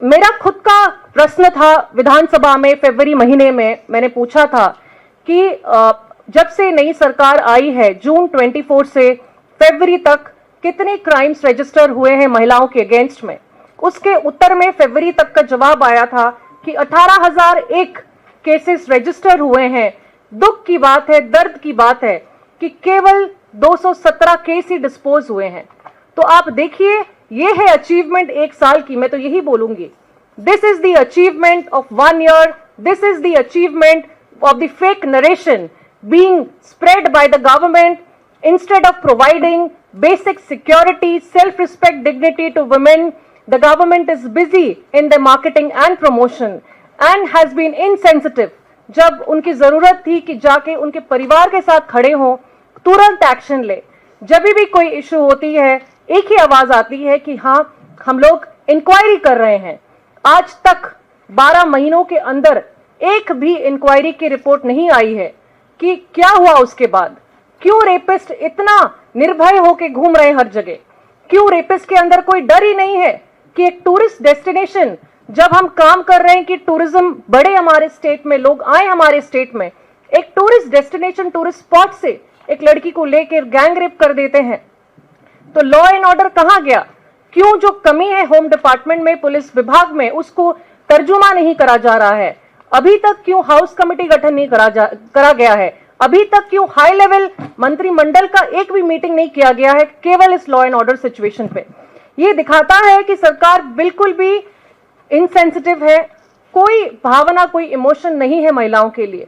मेरा खुद का प्रश्न था विधानसभा में फरवरी महीने में, मैंने पूछा था कि जब से नई सरकार आई है जून 24 से फरवरी तक कितने क्राइम्स रजिस्टर हुए हैं महिलाओं के अगेंस्ट में। उसके उत्तर में फरवरी तक का जवाब आया था कि 18,001 केसेस रजिस्टर हुए हैं। दुख की बात है, दर्द की बात है कि केवल 217 केस ही डिस्पोज हुए हैं। तो आप देखिए, ये है अचीवमेंट एक साल की। मैं तो यही बोलूंगी, this is the achievement of 1 year, this is the achievement of the fake narration being spread by the government instead of providing basic security, self-respect, dignity to women. The government is busy in the marketing and promotion and has been insensitive. जब उनकी जरूरत थी कि जाके उनके परिवार के साथ खड़े हों, तुरंत एक्शन ले। जब भी कोई इशू होती है, एक ही आवाज आती है कि हाँ, हम लोग इंक्वायरी कर रहे हैं। आज तक 12 महीनों के अंदर एक भी इंक्वायरी की रिपोर्ट नहीं आई है कि क्या हुआ उसके बाद। क्यों रेपिस्ट इतना निर्भय होकर घूम रहे हर जगह? क्यों रेपिस्ट के अंदर कोई डर ही नहीं है कि एक टूरिस्ट डेस्टिनेशन, जब हम काम कर रहे हैं कि टूरिज्म बढ़े हमारे स्टेट में, लोग आए हमारे स्टेट में, एक टूरिस्ट डेस्टिनेशन, टूरिस्ट स्पॉट से एक लड़की को लेकर गैंग रेप कर देते हैं, तो लॉ एंड ऑर्डर कहां गया? क्यों जो कमी है होम डिपार्टमेंट में, पुलिस विभाग में, उसको तर्जुमा नहीं करा जा रहा है? अभी तक क्यों हाउस कमेटी गठन नहीं करा गया है? अभी तक क्यों हाई लेवल मंत्रिमंडल का एक भी मीटिंग नहीं किया गया है केवल इस लॉ एंड ऑर्डर सिचुएशन पे? ये दिखाता है कि सरकार बिल्कुल भी इनसेंसिटिव है। कोई भावना, कोई इमोशन नहीं है महिलाओं के लिए।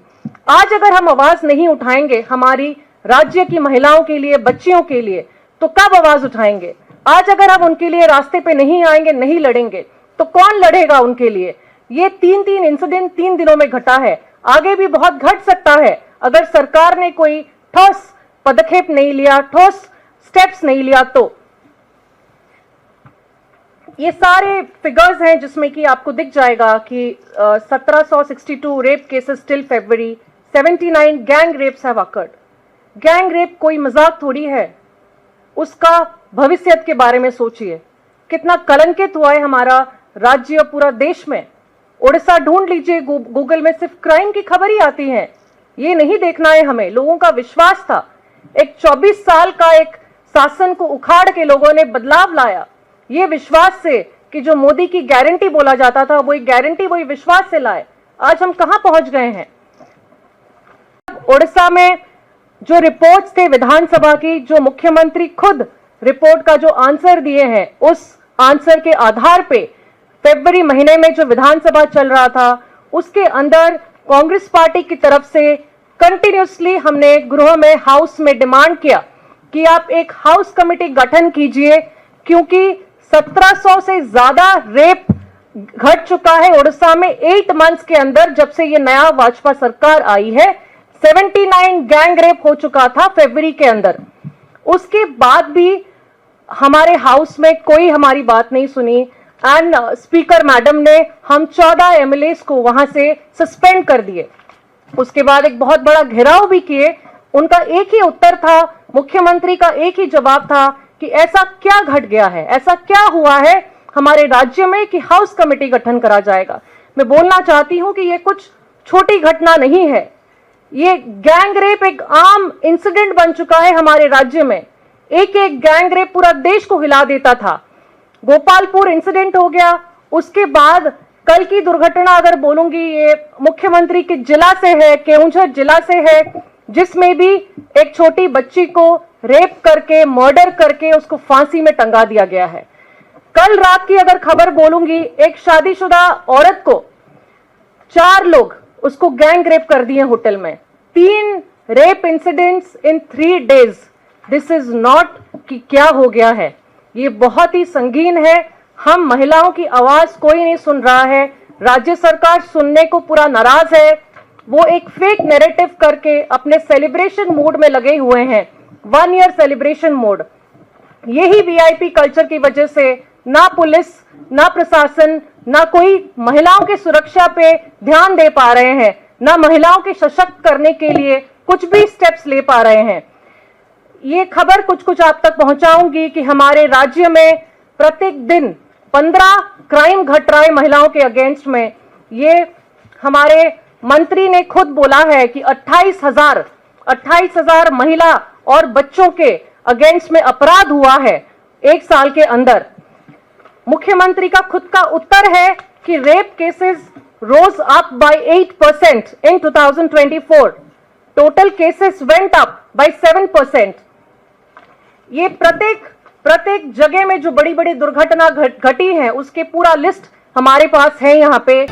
आज अगर हम आवाज नहीं उठाएंगे हमारी राज्य की महिलाओं के लिए, बच्चियों के लिए, तो कब आवाज उठाएंगे? आज अगर हम उनके लिए रास्ते पे नहीं आएंगे, नहीं लड़ेंगे, तो कौन लड़ेगा उनके लिए? ये 3 इंसिडेंट 3 दिनों में घटा है, आगे भी बहुत घट सकता है अगर सरकार ने कोई ठोस पदक्षेप नहीं लिया, ठोस स्टेप्स नहीं लिया। तो ये सारे फिगर्स हैं जिसमें कि आपको दिख जाएगा कि 1762 rape cases till February, 79 gang rapes have occurred. Gang rape कोई मजाक थोड़ी है। उसका भविष्य के बारे में सोचिए, कितना कलंकित हुआ है हमारा राज्य, पूरा देश में। उड़ीसा ढूंढ लीजिए गूगल में, सिर्फ क्राइम की खबर ही आती है। ये नहीं देखना है हमें। लोगों का विश्वास था, एक 24 साल का एक शासन को उखाड़ के लोगों ने बदलाव लाया, ये विश्वास से कि जो मोदी की गारंटी बोला जाता था, वही गारंटी, वही विश्वास से लाए। आज हम कहां पहुंच गए हैं? उड़ीसा में जो रिपोर्ट्स थे विधानसभा की, जो मुख्यमंत्री खुद रिपोर्ट का जो आंसर दिए हैं, उस आंसर के आधार पे फरवरी महीने में जो विधानसभा चल रहा था, उसके अंदर कांग्रेस पार्टी की तरफ से कंटिन्यूसली हमने गृह में, हाउस में डिमांड किया कि आप एक हाउस कमेटी गठन कीजिए, क्योंकि 1700 से ज्यादा रेप घट चुका है उड़ीसा में 8 मंथ्स के अंदर। जब से ये नया भाजपा सरकार आई है, 79 गैंग रेप हो चुका था फरवरी के अंदर। उसके बाद भी हमारे हाउस में कोई हमारी बात नहीं सुनी एंड स्पीकर मैडम ने हम 14 एमएलएस को वहां से सस्पेंड कर दिए। उसके बाद एक बहुत बड़ा घेराव भी किए। उनका एक ही उत्तर था, मुख्यमंत्री का एक ही जवाब था कि ऐसा क्या घट गया है, ऐसा क्या हुआ है हमारे राज्य में कि हाउस कमेटी गठन करा जाएगा। मैं बोलना चाहती हूं कि ये कुछ छोटी घटना नहीं है। ये गैंग रेप एक आम इंसिडेंट बन चुका है हमारे राज्य में। एक एक गैंग रेप पूरा देश को हिला देता था। गोपालपुर इंसिडेंट हो गया, उसके बाद कल की दुर्घटना अगर बोलूंगी, ये मुख्यमंत्री के जिला से है, केओंझर जिला से है, जिसमें भी एक छोटी बच्ची को रेप करके, मर्डर करके उसको फांसी में टंगा दिया गया है। कल रात की अगर खबर बोलूंगी, एक शादीशुदा औरत को 4 लोग उसको गैंग रेप कर दिए होटल में। 3 rape incidents in 3 days. This is not कि क्या हो गया है, ये बहुत ही संगीन है। हम महिलाओं की आवाज कोई नहीं सुन रहा है। राज्य सरकार सुनने को पूरा नाराज है। वो एक फेक नैरेटिव करके अपने सेलिब्रेशन मूड में लगे हुए हैं, 1 ईयर सेलिब्रेशन मोड। यही वीआईपी कल्चर की वजह से ना पुलिस, ना प्रशासन, ना कोई महिलाओं की सुरक्षा पे ध्यान दे पा रहे हैं, ना महिलाओं के सशक्त करने के लिए कुछ भी स्टेप्स ले पा रहे हैं। ये खबर कुछ कुछ आप तक पहुंचाऊंगी कि हमारे राज्य में प्रत्येक दिन 15 क्राइम घट रहा है महिलाओं के अगेंस्ट में। ये हमारे मंत्री ने खुद बोला है कि 28,000 महिला और बच्चों के अगेंस्ट में अपराध हुआ है 1 साल के अंदर। मुख्यमंत्री का खुद का उत्तर है कि rape cases rose up by 8% in 2024, total cases went up by 7%। ये प्रत्येक जगह में जो बड़ी बड़ी दुर्घटना घटी है उसके पूरा लिस्ट हमारे पास है यहाँ पे।